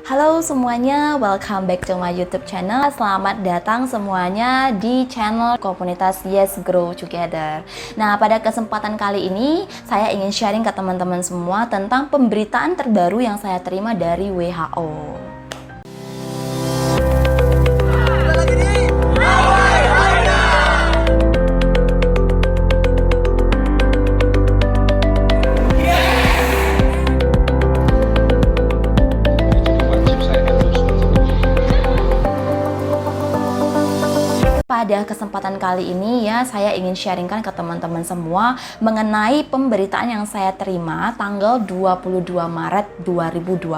Halo semuanya, welcome back to my YouTube channel. Selamat datang semuanya di channel komunitas Yes Grow Together. Nah, pada kesempatan kali ini saya ingin sharing ke teman-teman semua tentang pemberitaan terbaru yang saya terima dari WHO. Pada kesempatan kali ini ya, saya ingin sharingkan ke teman-teman semua mengenai pemberitaan yang saya terima tanggal 22 Maret 2020.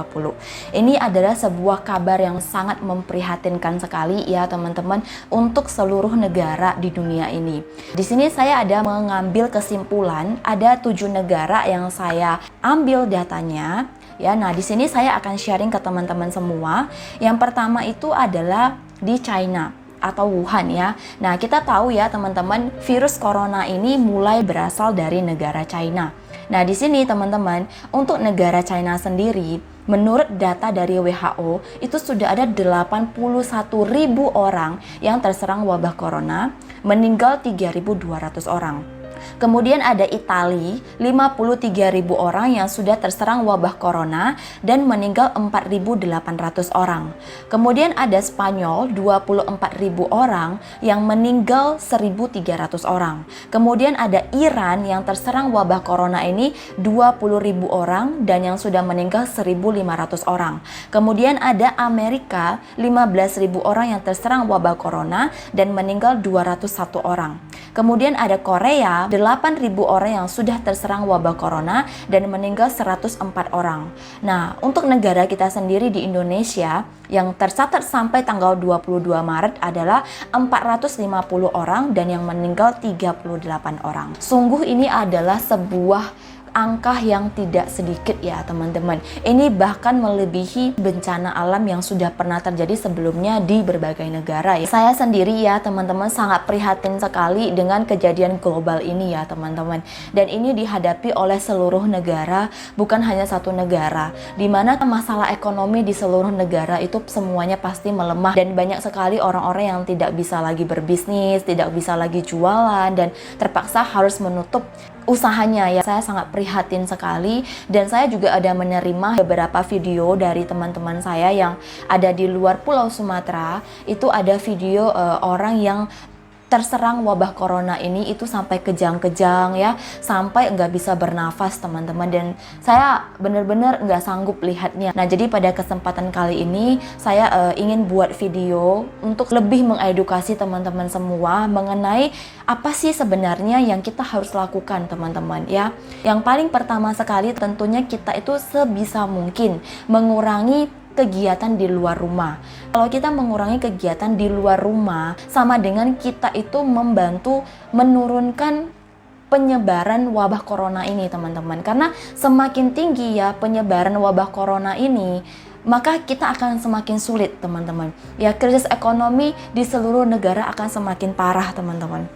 Ini adalah sebuah kabar yang sangat memprihatinkan sekali ya teman-teman untuk seluruh negara di dunia ini. Di sini saya ada mengambil kesimpulan, ada 7 negara yang saya ambil datanya. Ya, nah di sini saya akan sharing ke teman-teman semua. Yang pertama itu adalah di China atau Wuhan ya. Nah, kita tahu ya teman-teman, virus corona ini mulai berasal dari negara China. Nah, di sini teman-teman, untuk negara China sendiri, menurut data dari WHO, itu sudah ada 81.000 orang yang terserang wabah corona, meninggal 3.200 orang. Kemudian ada Italia, 53.000 orang yang sudah terserang wabah corona dan meninggal 4.800 orang. Kemudian ada Spanyol, 24.000 orang yang meninggal 1.300 orang. Kemudian ada Iran yang terserang wabah corona ini 20.000 orang dan yang sudah meninggal 1.500 orang. Kemudian ada Amerika, 15.000 orang yang terserang wabah corona dan meninggal 201 orang. Kemudian ada Korea, 8.000 orang yang sudah terserang wabah corona dan meninggal 104 orang. Nah, untuk negara kita sendiri di Indonesia yang tercatat sampai tanggal 22 Maret adalah 450 orang dan yang meninggal 38 orang. Sungguh ini adalah sebuah angka yang tidak sedikit ya teman-teman. Ini bahkan melebihi bencana alam yang sudah pernah terjadi sebelumnya di berbagai negara ya. Saya sendiri ya teman-teman sangat prihatin sekali dengan kejadian global ini ya teman-teman. Dan ini dihadapi oleh seluruh negara, bukan hanya satu negara. Dimana masalah ekonomi di seluruh negara itu semuanya pasti melemah dan banyak sekali orang-orang yang tidak bisa lagi berbisnis, tidak bisa lagi jualan dan terpaksa harus menutup usahanya ya. Saya sangat prihatin sekali dan saya juga ada menerima beberapa video dari teman-teman saya yang ada di luar Pulau Sumatera. Itu ada video orang yang terserang wabah corona ini itu sampai kejang-kejang ya, sampai nggak bisa bernafas teman-teman, dan saya benar-benar nggak sanggup lihatnya. Nah, jadi pada kesempatan kali ini saya ingin buat video untuk lebih mengedukasi teman-teman semua mengenai apa sih sebenarnya yang kita harus lakukan teman-teman ya. Yang paling pertama sekali tentunya kita itu sebisa mungkin mengurangi kegiatan di luar rumah. Kalau kita mengurangi kegiatan di luar rumah, sama dengan kita itu membantu menurunkan penyebaran wabah corona ini teman-teman. Karena semakin tinggi ya penyebaran wabah corona ini, maka kita akan semakin sulit teman-teman. Ya, krisis ekonomi di seluruh negara akan semakin parah teman-teman.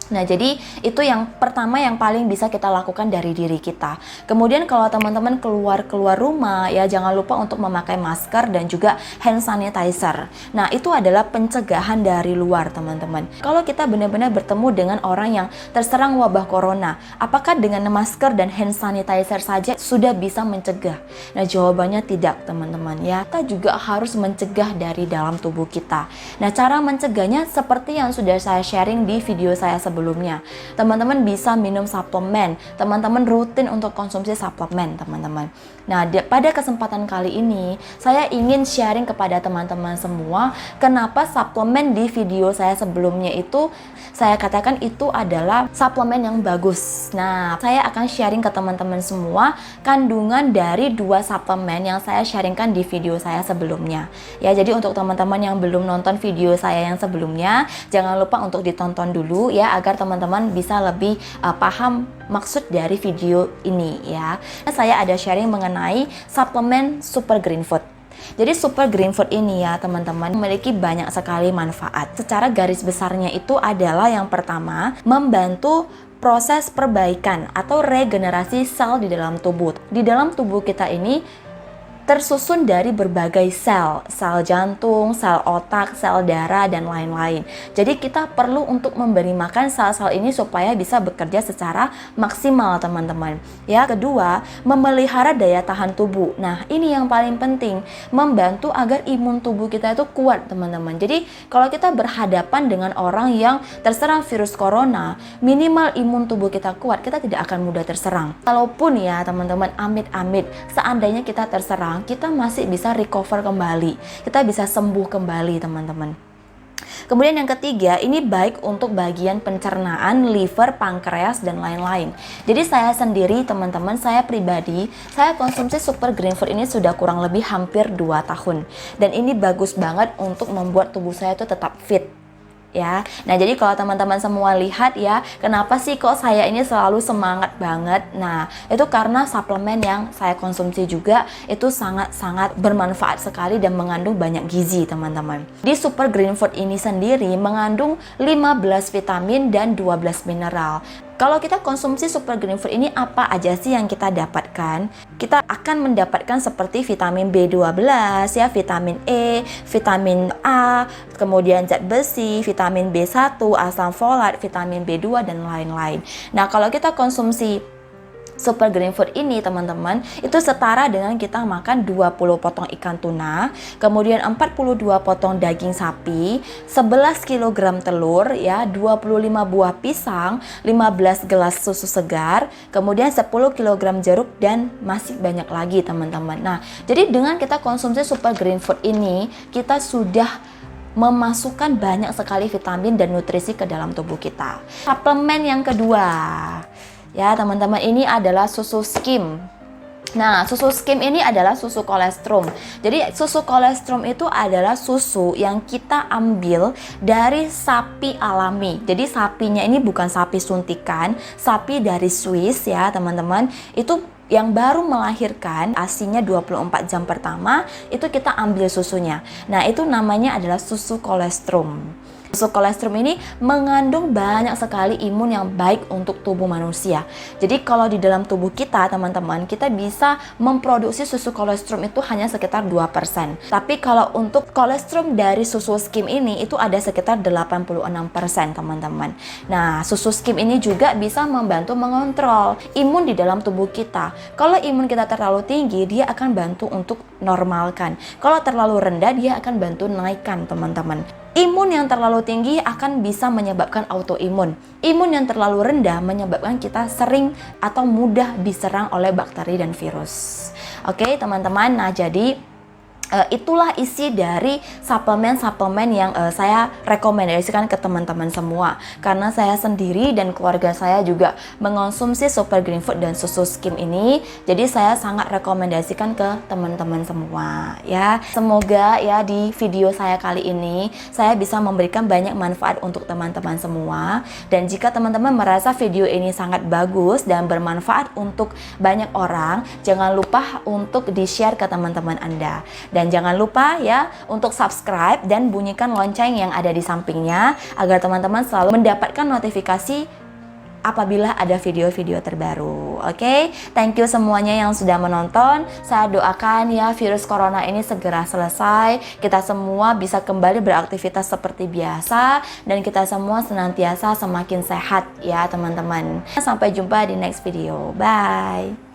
Nah, jadi itu yang pertama yang paling bisa kita lakukan dari diri kita. Kemudian kalau teman-teman keluar rumah ya, jangan lupa untuk memakai masker dan juga hand sanitizer. Nah, itu adalah pencegahan dari luar teman-teman. Kalau kita benar-benar bertemu dengan orang yang terserang wabah corona, apakah dengan masker dan hand sanitizer saja sudah bisa mencegah? Nah, jawabannya tidak teman-teman ya. Kita juga harus mencegah dari dalam tubuh kita. Nah, cara mencegahnya seperti yang sudah saya sharing di video saya sebelumnya. Teman-teman bisa minum suplemen, teman-teman rutin untuk konsumsi suplemen teman-teman. Nah, pada kesempatan kali ini saya ingin sharing kepada teman-teman semua kenapa suplemen di video saya sebelumnya itu saya katakan itu adalah suplemen yang bagus. Nah, saya akan sharing ke teman-teman semua kandungan dari 2 suplemen yang saya sharingkan di video saya sebelumnya. Ya, jadi untuk teman-teman yang belum nonton video saya yang sebelumnya, jangan lupa untuk ditonton dulu ya, agar teman-teman bisa lebih paham maksud dari video ini ya. Saya ada sharing mengenai suplemen Super Green Food. Jadi Super Green Food ini ya teman-teman memiliki banyak sekali manfaat. Secara garis besarnya itu adalah yang pertama, membantu proses perbaikan atau regenerasi sel di dalam tubuh. Di dalam tubuh kita ini tersusun dari berbagai sel jantung, sel otak, sel darah, dan lain-lain. Jadi kita perlu untuk memberi makan sel-sel ini supaya bisa bekerja secara maksimal, teman-teman. Ya, kedua, memelihara daya tahan tubuh. Nah, ini yang paling penting, membantu agar imun tubuh kita itu kuat, teman-teman. Jadi, kalau kita berhadapan dengan orang yang terserang virus corona, minimal imun tubuh kita kuat, kita tidak akan mudah terserang. Kalaupun ya, teman-teman, amit-amit, seandainya kita terserang, kita masih bisa recover kembali, kita bisa sembuh kembali, teman-teman. Kemudian yang ketiga, ini baik untuk bagian pencernaan, liver, pankreas, dan lain-lain. Jadi saya sendiri, teman-teman, saya pribadi, saya konsumsi Super Green Food ini sudah kurang lebih hampir 2 tahun. Dan ini bagus banget untuk membuat tubuh saya itu tetap fit. Ya, nah jadi kalau teman-teman semua lihat ya, kenapa sih kok saya ini selalu semangat banget? Nah, itu karena suplemen yang saya konsumsi juga itu sangat-sangat bermanfaat sekali dan mengandung banyak gizi, teman-teman. Di Super Green Food ini sendiri mengandung 15 vitamin dan 12 mineral. Kalau kita konsumsi Super Green Food ini, apa aja sih yang kita dapatkan? Kita akan mendapatkan seperti vitamin B12 ya, vitamin E, vitamin A, kemudian zat besi, vitamin B1, asam folat, vitamin B2, dan lain-lain. Nah, kalau kita konsumsi Super Green Food ini, teman-teman, itu setara dengan kita makan 20 potong ikan tuna, kemudian 42 potong daging sapi, 11 kg telur ya, 25 buah pisang, 15 gelas susu segar, kemudian 10 kg jeruk, dan masih banyak lagi, teman-teman. Nah, jadi dengan kita konsumsi Super Green Food ini, kita sudah memasukkan banyak sekali vitamin dan nutrisi ke dalam tubuh kita. Suplemen yang kedua, ya teman-teman, ini adalah susu skim. Nah, susu skim ini adalah susu kolestrum. Jadi susu kolestrum itu adalah susu yang kita ambil dari sapi alami. Jadi sapinya ini bukan sapi suntikan, sapi dari Swiss ya teman-teman. Itu yang baru melahirkan, asinya 24 jam pertama, itu kita ambil susunya. Nah, itu namanya adalah susu kolestrum. Susu kolestrum ini mengandung banyak sekali imun yang baik untuk tubuh manusia. Jadi kalau di dalam tubuh kita, teman-teman, kita bisa memproduksi susu kolestrum itu hanya sekitar 2%. Tapi kalau untuk kolestrum dari susu skim ini, itu ada sekitar 86%, teman-teman. Nah, susu skim ini juga bisa membantu mengontrol imun di dalam tubuh kita. Kalau imun kita terlalu tinggi, dia akan bantu untuk normalkan. Kalau terlalu rendah, dia akan bantu naikkan, teman-teman. Imun yang terlalu tinggi akan bisa menyebabkan autoimun. Imun yang terlalu rendah menyebabkan kita sering atau mudah diserang oleh bakteri dan virus. Oke, teman-teman. Nah, jadi itulah isi dari suplemen-suplemen yang saya rekomendasikan ke teman-teman semua. Karena saya sendiri dan keluarga saya juga mengonsumsi Super Green Food dan susu skim ini, jadi saya sangat rekomendasikan ke teman-teman semua ya. Semoga ya di video saya kali ini saya bisa memberikan banyak manfaat untuk teman-teman semua. Dan jika teman-teman merasa video ini sangat bagus dan bermanfaat untuk banyak orang, jangan lupa untuk di-share ke teman-teman Anda. Dan jangan lupa ya untuk subscribe dan bunyikan lonceng yang ada di sampingnya agar teman-teman selalu mendapatkan notifikasi apabila ada video-video terbaru. Oke, thank you semuanya yang sudah menonton. Saya doakan ya virus corona ini segera selesai, kita semua bisa kembali beraktivitas seperti biasa, dan kita semua senantiasa semakin sehat ya teman-teman. Sampai jumpa di next video. Bye.